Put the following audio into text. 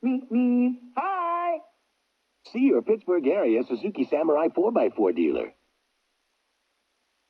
Hi! See your Pittsburgh area Suzuki Samurai 4x4 dealer.